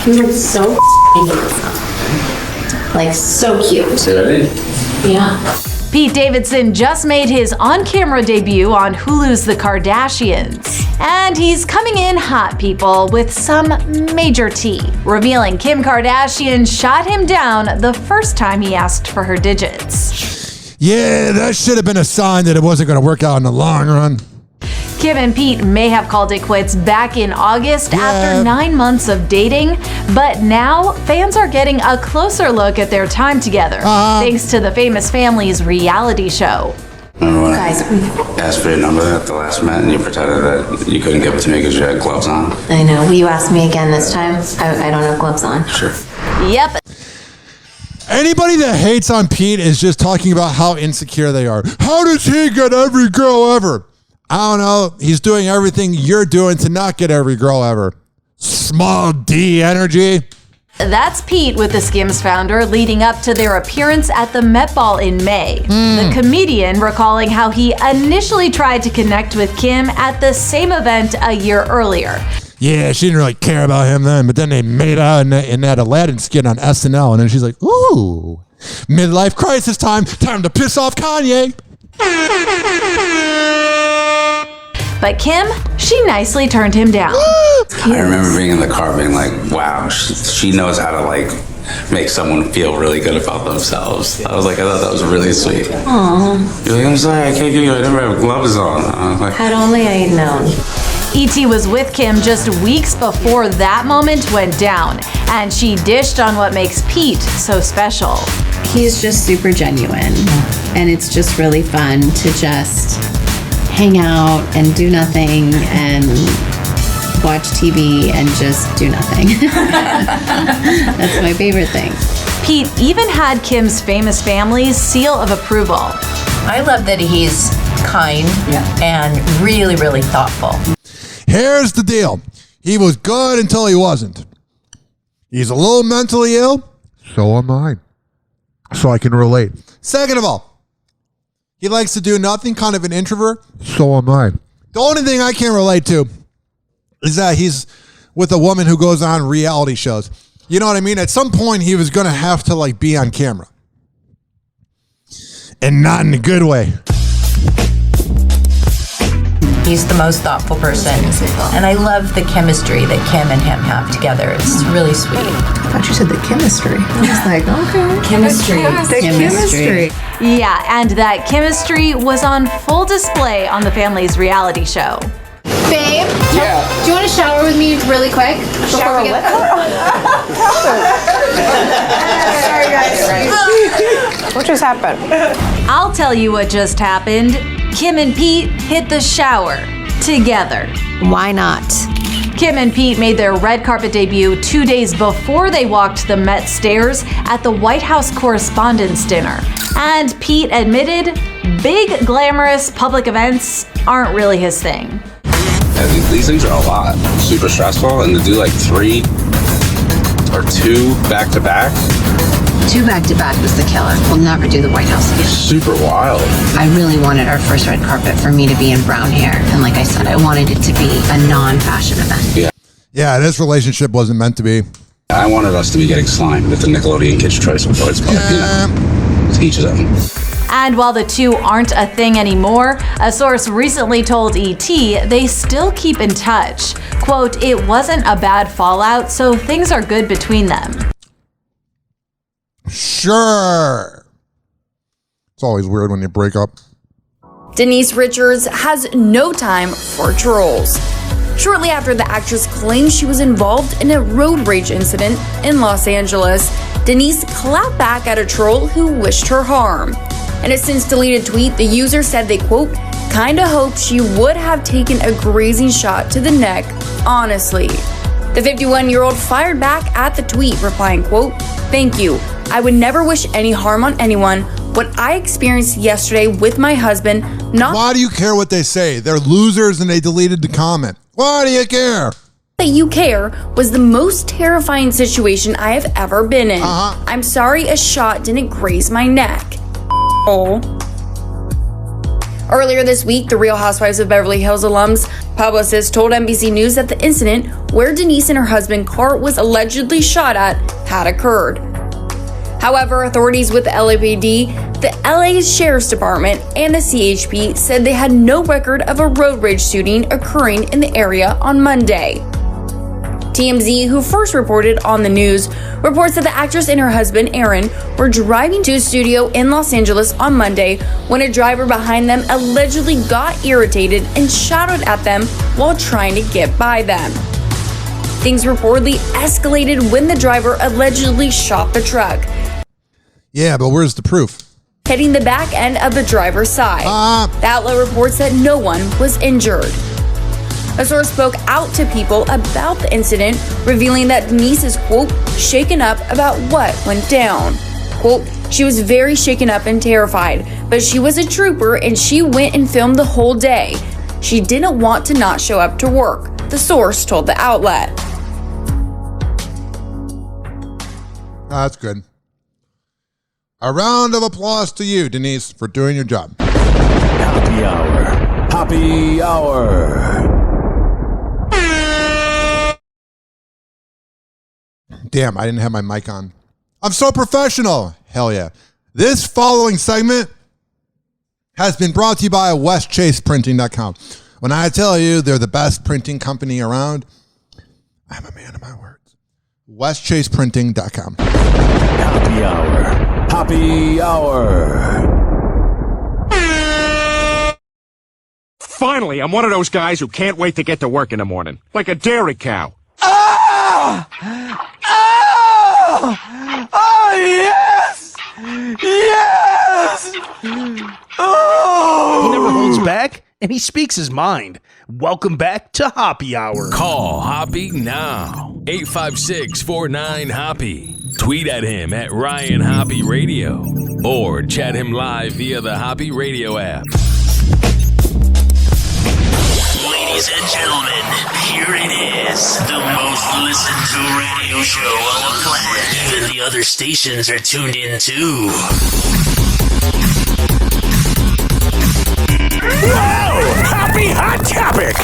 You look so handsome. Like, so cute. Yeah. Pete Davidson just made his on-camera debut on Hulu's The Kardashians. And he's coming in hot, people, with some major tea, revealing Kim Kardashian shot him down the first time he asked for her digits. Yeah, that should have been a sign that it wasn't going to work out in the long run. Kim and Pete may have called it quits back in August after 9 months of dating, but now fans are getting a closer look at their time together, thanks to the famous family's reality show. Remember when I asked for your number at the last minute and you pretended that you couldn't give it to me because you had gloves on? I know. Will you ask me again this time? I don't have gloves on. Sure. Yep. Anybody that hates on Pete is just talking about how insecure they are. How does he get every girl ever? I don't know. He's doing everything you're doing to not get every girl ever. Small D energy. That's Pete with the Skims founder leading up to their appearance at the Met Ball in May. The comedian recalling how he initially tried to connect with Kim at the same event a year earlier. Yeah, she didn't really care about him then, but then they made out in that Aladdin skit on SNL, and then she's like, ooh, midlife crisis time to piss off Kanye. But Kim, she nicely turned him down. I remember being in the car being like, wow, she knows how to make someone feel really good about themselves. I thought that was really sweet. Aww. You're like, I'm sorry, I can't give you, I never have gloves on. I was like, Had only I had known. E.T. was with Kim just weeks before that moment went down, and she dished on what makes Pete so special. He's just super genuine, and it's just really fun to just hang out and do nothing and watch TV and just do nothing. That's my favorite thing. Pete even had Kim's famous family's seal of approval. I love that he's kind and really, really thoughtful. Here's the deal. He was good until he wasn't. He's a little mentally ill. So am I. So I can relate. Second of all, he likes to do nothing, kind of an introvert. So am I. The only thing I can relate to is that he's with a woman who goes on reality shows. You know what I mean? At some point, he was going to have to like be on camera. And not in a good way. He's the most thoughtful person. And I love the chemistry that Kim and him have together. It's really sweet. I thought you said the chemistry. I was like, okay. Chemistry. The chemistry. Yeah, and that chemistry was on full display on the family's reality show. Babe, do you want to shower with me really quick? Shower with her? Sorry, guys. What just happened? I'll tell you what just happened. Kim and Pete hit the shower together. Why not? Kim and Pete made their red carpet debut 2 days before they walked the Met stairs at the White House Correspondents' Dinner. And Pete admitted big, glamorous public events aren't really his thing. Yeah, these things are a lot. Super stressful, and to do like 3 or 2 back-to-back. 2 back-to-back was the killer. We'll never do the White House again. Super wild. I really wanted our first red carpet for me to be in brown hair. And like I said, I wanted it to be a non-fashion event. Yeah, this relationship wasn't meant to be. I wanted us to be getting slimed with the Nickelodeon Kids' Choice Awards, but to each his own. And while the two aren't a thing anymore, a source recently told E.T. they still keep in touch. Quote, "It wasn't a bad fallout, so things are good between them." Sure. It's always weird when you break up. Denise Richards has no time for trolls. Shortly after the actress claimed she was involved in a road rage incident in Los Angeles, Denise clapped back at a troll who wished her harm. In a since-deleted tweet, the user said they, quote, "kinda hoped she would have taken a grazing shot to the neck, honestly." The 51-year-old fired back at the tweet, replying, quote, "Thank you. I would never wish any harm on anyone. What I experienced yesterday with my husband, not..." Why do you care what they say? They're losers and they deleted the comment. Why do you care? "That you care was the most terrifying situation I have ever been in. I'm sorry a shot didn't graze my neck." Oh. Earlier this week, the Real Housewives of Beverly Hills alums publicist told NBC News that the incident where Denise and her husband Cart was allegedly shot at had occurred. However, authorities with the LAPD, the LA Sheriff's Department, and the CHP said they had no record of a road rage shooting occurring in the area on Monday. TMZ, who first reported on the news, reports that the actress and her husband, Aaron, were driving to a studio in Los Angeles on Monday when a driver behind them allegedly got irritated and shouted at them while trying to get by them. Things reportedly escalated when the driver allegedly shot the truck, Yeah, but where's the proof? hitting the back end of the driver's side. The outlet reports that no one was injured. A source spoke out to people about the incident, revealing that Denise is, quote, shaken up about what went down. Quote, "She was very shaken up and terrified, but she was a trooper and she went and filmed the whole day. She didn't want to not show up to work," the source told the outlet. That's good. A round of applause to you, Denise, for doing your job. Hoppe Hour. Hoppe Hour. Damn, I didn't have my mic on. I'm so professional. Hell yeah. This following segment has been brought to you by WestChasePrinting.com. When I tell you they're the best printing company around, I'm a man of my words. westchaseprinting.com. Hoppe Hour. Hoppe Hour. Finally, I'm one of those guys who can't wait to get to work in the morning. Like a dairy cow. Oh! Oh! Oh, yes! Yes! Oh! He never holds back, and he speaks his mind. Welcome back to Hoppe Hour. Call Hoppe now. 856-49-HOPPE. Tweet at him at Ryan Hoppe Radio. Or chat him live via the Hoppe Radio app. Ladies and gentlemen, here it is. The most listened to radio show on the planet. Even the other stations are tuned in too. Whoa! Hoppe Hot Topic!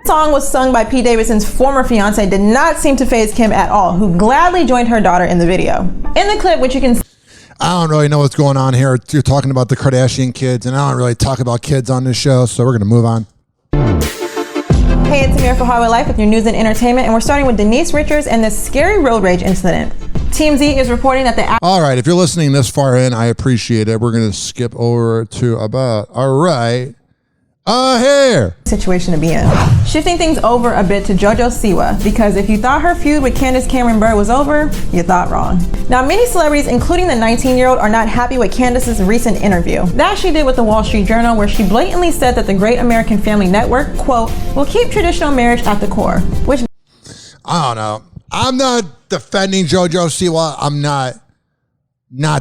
The song was sung by Pete Davidson's former fiance, did not seem to faze Kim at all, who gladly joined her daughter in the video. In the clip, which you can I don't really know what's going on here. You're talking about the Kardashian kids, and I don't really talk about kids on this show, so we're going to move on. Hey, it's Amir for Highway Life with your news and entertainment, and we're starting with Denise Richards and this scary road rage incident. TMZ is reporting that the... All right, if you're listening this far in, I appreciate it. We're going to skip over to about, all right, here. Situation to be in. Shifting things over a bit to JoJo Siwa, because if you thought her feud with Candace Cameron Bure was over, you thought wrong. Now, many celebrities, including the 19-year-old, are not happy with Candace's recent interview. That she did with the Wall Street Journal, where she blatantly said that the Great American Family Network, quote, will keep traditional marriage at the core, which... I don't know. I'm not defending JoJo Siwa. I'm not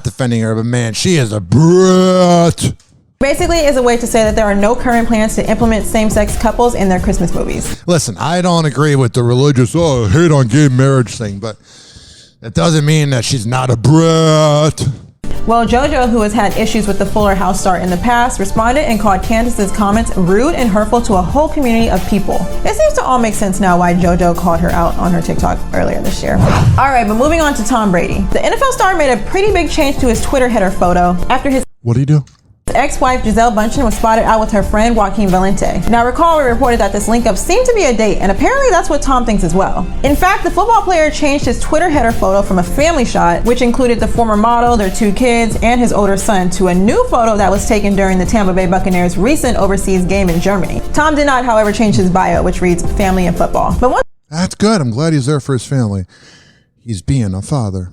defending her, but man, she is a brat. Basically is a way to say that there are no current plans to implement same-sex couples in their Christmas movies. Listen, I don't agree with the religious, hate on gay marriage thing, but that doesn't mean that she's not a brat. Well, JoJo, who has had issues with the Fuller House star in the past, responded and called Candace's comments rude and hurtful to a whole community of people. It seems to all make sense now why JoJo called her out on her TikTok earlier this year. All right, but moving on to Tom Brady. The NFL star made a pretty big change to his Twitter header photo after his... What did he do? ex-wife Gisele Bündchen was spotted out with her friend Joaquin Valente. Now recall we reported that this link-up seemed to be a date, and apparently that's what Tom thinks as well. In fact, the football player changed his Twitter header photo from a family shot, which included the former model, their 2 kids, and his older son, to a new photo that was taken during the Tampa Bay Buccaneers' recent overseas game in Germany. Tom did not, however, change his bio, which reads family and football. But that's good. I'm glad he's there for his family. He's being a father.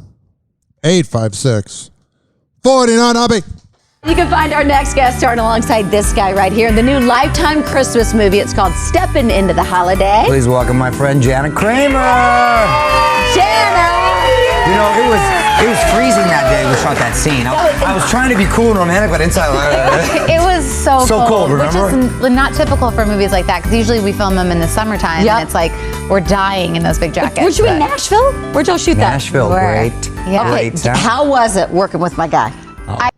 856 49 You can find our next guest starring alongside this guy right here in the new Lifetime Christmas movie. It's called Steppin' Into the Holiday. Please welcome my friend Janet Kramer. Janet! You know, it was freezing that day we shot that scene. I was trying to be cool and romantic, but inside it was so cold, remember? Which is not typical for movies like that, because usually we film them in the summertime, and it's like we're dying in those big jackets. Were you in Nashville? Where'd y'all shoot that? Nashville, great. Yeah. Okay, how was it working with my guy?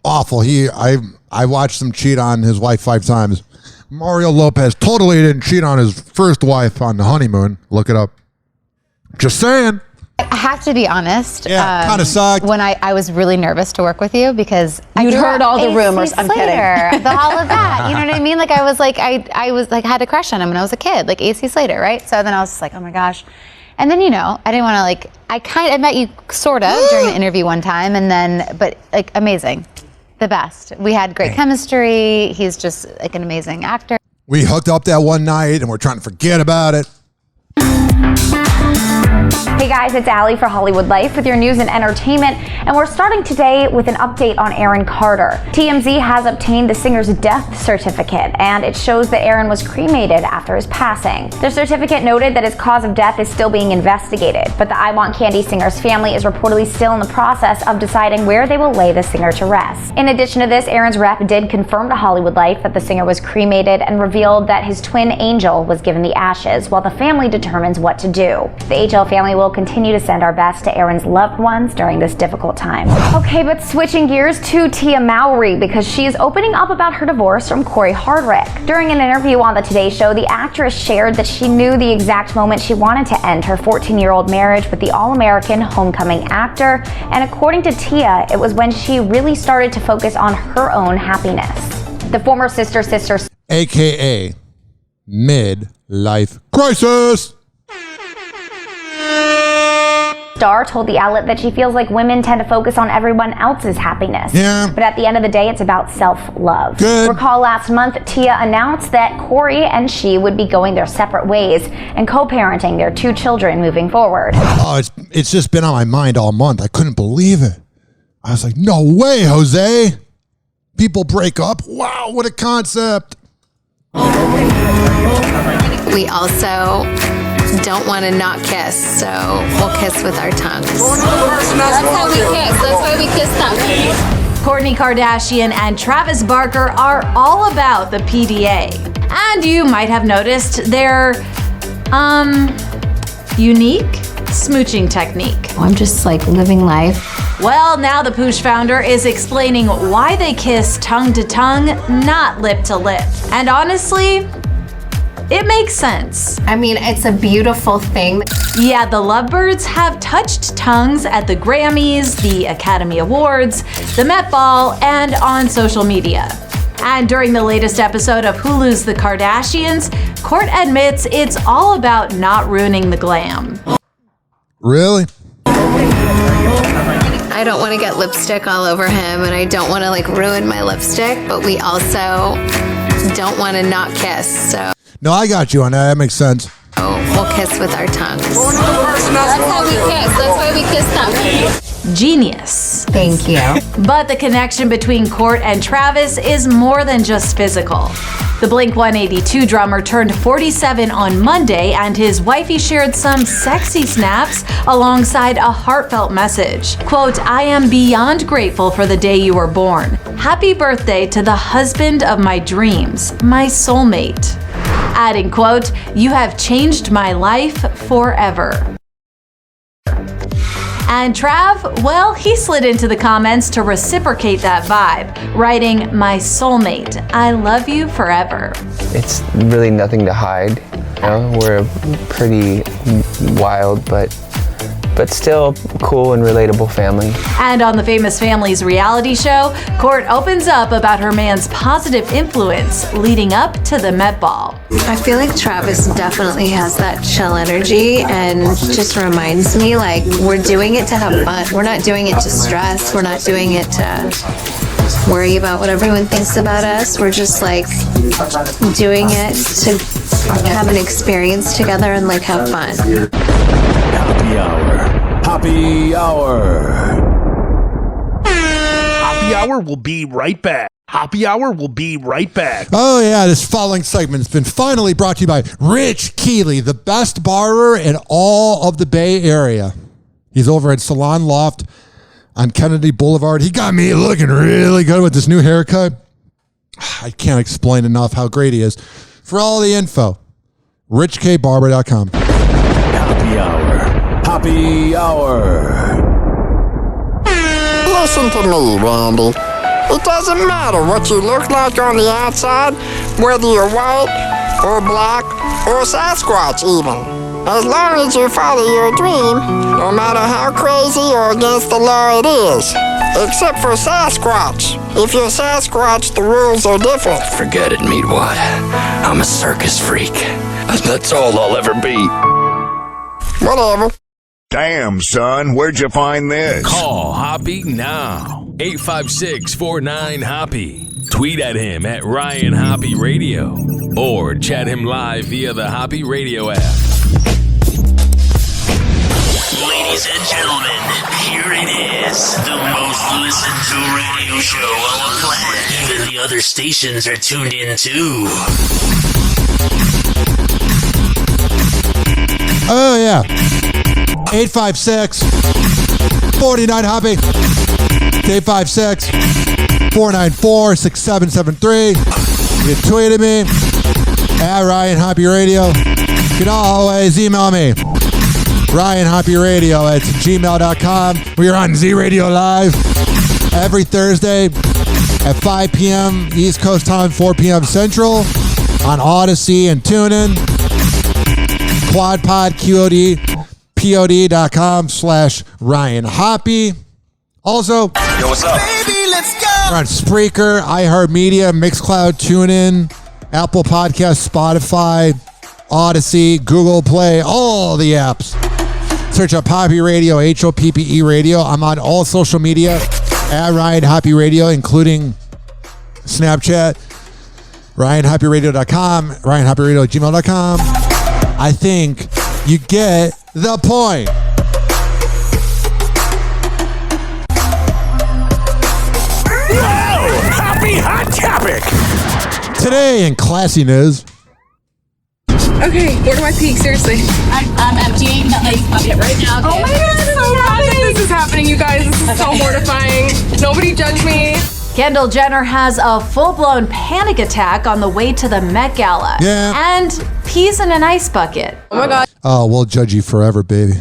Awful. I watched him cheat on his wife 5 times. Mario Lopez totally didn't cheat on his first wife on the honeymoon. Look it up. Just saying. I have to be honest. Yeah, kind of sucked. When I was really nervous to work with you because you'd heard all the rumors. I'm kidding. All of that. You know what I mean? Like I was like had a crush on him when I was a kid, like AC Slater, right? So then I was just like, oh my gosh. And then, I didn't want to I met you sort of during the interview one time, and then, but amazing. The best. We had great chemistry. He's just an amazing actor. We hooked up that one night and we're trying to forget about it. Hey guys, it's Allie for Hollywood Life with your news and entertainment, and we're starting today with an update on Aaron Carter. TMZ has obtained the singer's death certificate, and it shows that Aaron was cremated after his passing. The certificate noted that his cause of death is still being investigated, but the I Want Candy singer's family is reportedly still in the process of deciding where they will lay the singer to rest. In addition to this, Aaron's rep did confirm to Hollywood Life that the singer was cremated and revealed that his twin Angel was given the ashes while the family determines what to do. The HL family will continue to send our best to Aaron's loved ones during this difficult time. Okay, but switching gears to Tia Mowry, because she is opening up about her divorce from Corey Hardrick. During an interview on the Today Show, the actress shared that she knew the exact moment she wanted to end her 14-year-old marriage with the All-American homecoming actor, and according to Tia, it was when she really started to focus on her own happiness. The former sister AKA midlife crisis. Star told the outlet that she feels like women tend to focus on everyone else's happiness. Yeah. But at the end of the day, it's about self-love. Good. Recall last month, Tia announced that Corey and she would be going their separate ways and co-parenting their 2 children moving forward. Oh, it's just been on my mind all month. I couldn't believe it. I was like, no way, Jose. People break up. Wow, what a concept. We also don't want to not kiss, so we'll kiss with our tongues. That's how we kiss. That's why we kiss tongues. Kourtney Kardashian and Travis Barker are all about the PDA. And you might have noticed their, unique smooching technique. I'm just like living life. Well, now the Poosh founder is explaining why they kiss tongue to tongue, not lip to lip. And honestly, it makes sense. I mean, it's a beautiful thing. Yeah, the Lovebirds have touched tongues at the Grammys, the Academy Awards, the Met Ball, and on social media. And during the latest episode of Hulu's The Kardashians, Kourt admits it's all about not ruining the glam. Really? I don't want to get lipstick all over him, and I don't want to like ruin my lipstick, but we also don't want to not kiss, so. No, I got you on that. That makes sense. We'll kiss with our tongues. That's how we kiss. That's why we kiss tongues. Genius. Thank you. But the connection between Kourt and Travis is more than just physical. The Blink-182 drummer turned 47 on Monday, and his wifey shared some sexy snaps alongside a heartfelt message. Quote, "I am beyond grateful for the day you were born. Happy birthday to the husband of my dreams, my soulmate." Adding, quote, "You have changed my life forever." And Trav, well, he slid into the comments to reciprocate that vibe, writing, "My soulmate, I love you forever." It's really nothing to hide. You know, we're a pretty wild, but still cool and relatable family. And on the Famous Families reality show, Kourt opens up about her man's positive influence leading up to the Met Ball. I feel like Travis definitely has that chill energy and just reminds me like we're doing it to have fun. We're not doing it to stress. We're not doing it to worry about what everyone thinks about us. We're just like doing it to have an experience together and like have fun. Hoppe Hour. Hoppe Hour. Hoppe Hour will be right back. Hoppe Hour will be right back. Oh, yeah, this following segment has been finally brought to you by Rich Keeley, the best barber in all of the Bay Area. He's over at Salon Loft on Kennedy Boulevard. He got me looking really good with this new haircut. I can't explain enough how great he is. For all the info, richkbarber.com. Hoppe Hour. Hoppe Hour. Listen to me, Randy. It doesn't matter what you look like on the outside, whether you're white or black or Sasquatch even. As long as you follow your dream, no matter how crazy or against the law it is. Except for Sasquatch. If you're Sasquatch, the rules are different. Forget it, Meatwad. I'm a circus freak. That's all I'll ever be. Whatever. Damn, son, where'd you find this? Call Hoppe now. 856-49-HOPPE. Tweet at him at Ryan Hoppe Radio. Or chat him live via the Hoppe Radio app. Ladies and gentlemen, here it is. The most listened to radio show on the planet. Even the other stations are tuned in too. Oh, yeah. 856-49-HOPPE. 856-494-6773. You can tweet at me at Ryan Hoppe Radio. You can always email me. RyanHoppeRadio at gmail.com. We are on Z Radio Live every Thursday at 5 p.m. East Coast time, 4 p.m. Central on Odyssey and TuneIn. QuadPod, QOD, pod.com/Ryan Hoppe. Also, yo, what's up? Baby, let's go. We're on Spreaker, iHeartMedia, Mixcloud, TuneIn, Apple Podcasts, Spotify, Odyssey, Google Play, all the apps. Search up Hoppe Radio, HOPPE Radio. I'm on all social media at Ryan Hoppe Radio, including Snapchat, RyanHoppeRadio.com, RyanHoppeRadio@gmail.com. I think you get the point. Whoa! Happy Hot Topic! Today in classy news. Okay, where do I peek? Seriously. I'm emptying the ice bucket right now. Okay. Oh my god, I'm so glad that this is happening, you guys. This is so mortifying. Nobody judge me. Kendall Jenner has a full-blown panic attack on the way to the Met Gala. Yeah. And pees in an ice bucket. Oh my god. Oh, we'll judge you forever, baby.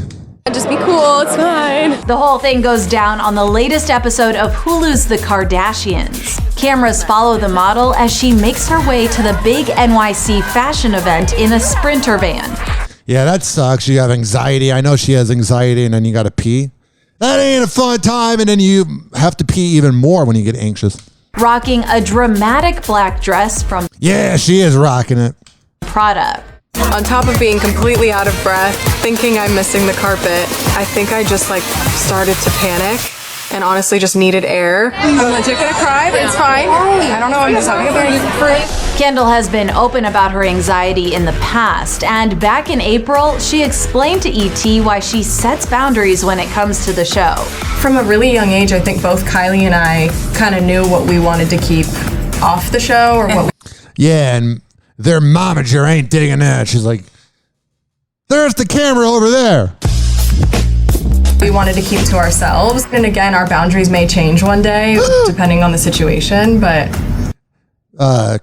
Just be cool, it's fine. The whole thing goes down on the latest episode of Hulu's The Kardashians. Cameras follow the model as she makes her way to the big NYC fashion event in a Sprinter van. Yeah, that sucks. You have anxiety. I know she has anxiety, and then you got to pee. That ain't a fun time, and then you have to pee even more when you get anxious. Rocking a dramatic black dress from Yeah, she is rocking it. Prada. On top of being completely out of breath, thinking I'm missing the carpet, I think I just started to panic and honestly just needed air. I'm legit gonna cry, but it's fine. I don't know, I'm just having a panic freak. Kendall has been open about her anxiety in the past, and back in April, she explained to ET why she sets boundaries when it comes to the show. From a really young age, I think both Kylie and I kind of knew what we wanted to keep off the show or what Yeah, and their momager ain't digging that. She's like, there's the camera over there. we wanted to keep to ourselves. And again, our boundaries may change one day depending on the situation, but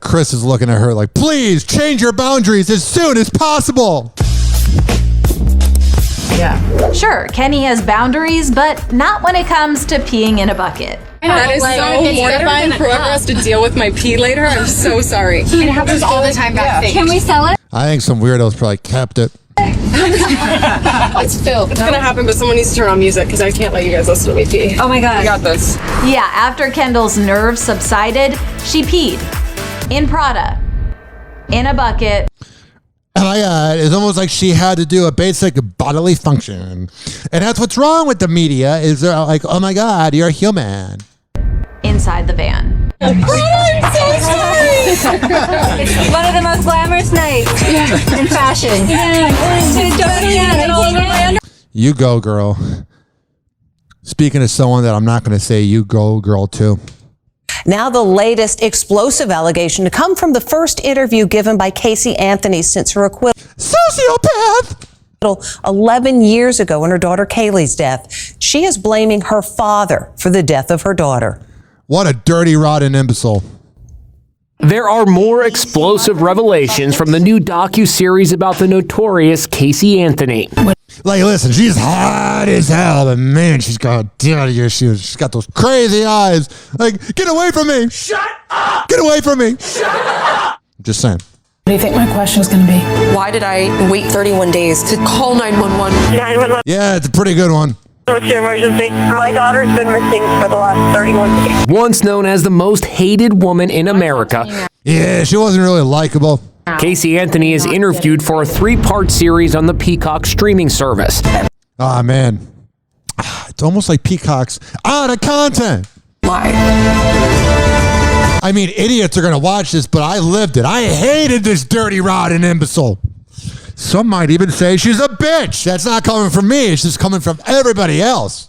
Chris is looking at her like, please change your boundaries as soon as possible. Yeah. Sure, Kenny has boundaries, but not when it comes to peeing in a bucket. That is so mortifying for whoever has to deal with my pee later. I'm so sorry. It happens all the time backstage. Can we sell it? I think some weirdos probably kept it. It's filled. It's gonna happen, but someone needs to turn on music because I can't let you guys listen to me pee. Oh my god. I got this. Yeah, after Kendall's nerves subsided, she peed. In Prada. In a bucket. Oh my God, it's almost like she had to do a basic bodily function. And that's what's wrong with the media, is they're like, oh my God, you're a human. Inside the van. I'm so sorry. It's one of the most glamorous nights in fashion. You go, girl. Speaking of someone that I'm not going to say you go, girl, too. Now the latest explosive allegation to come from the first interview given by Casey Anthony since her acquittal. Sociopath! 11 years ago in her daughter Kaylee's death. She is blaming her father for the death of her daughter. What a dirty, rotten imbecile. There are more explosive revelations from the new docu-series about the notorious Casey Anthony. Like, listen, she's hot as hell, but man, she's got dirty issues. She's got those crazy eyes. Like, get away from me. Shut up! Get away from me. Shut up! Just saying. What do you think my question was going to be? Why did I wait 31 days to call 911? 911. Yeah, it's a pretty good one. What's your emergency? My daughter's been missing for the last 31 days. Once known as the most hated woman in America. Yeah, she wasn't really likable. Casey Anthony is interviewed for a 3-part series on the Peacock streaming service. Ah, man. It's almost like Peacock's out of content. Why? I mean, idiots are going to watch this, but I lived it. I hated this dirty, rotten imbecile. Some might even say she's a bitch. That's not coming from me. It's just coming from everybody else.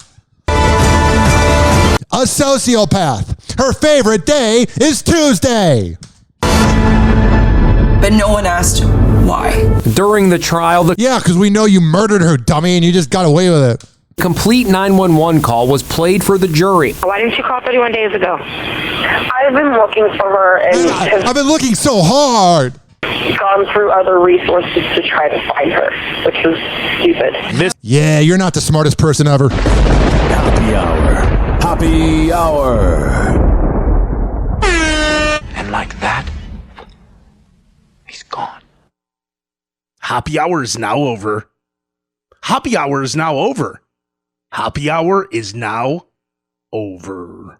A sociopath. Her favorite day is Tuesday. But no one asked why. During the trial, yeah, because we know you murdered her, dummy, and you just got away with it. Complete 911 call was played for the jury. Why didn't you call 31 days ago? I've been looking for her and I've been looking so hard. Gone through other resources to try to find her, which is stupid. Yeah, you're not the smartest person ever. Happy Hour. Happy Hour. And like that, he's gone. Happy Hour is now over. Happy Hour is now over. Happy Hour is now over.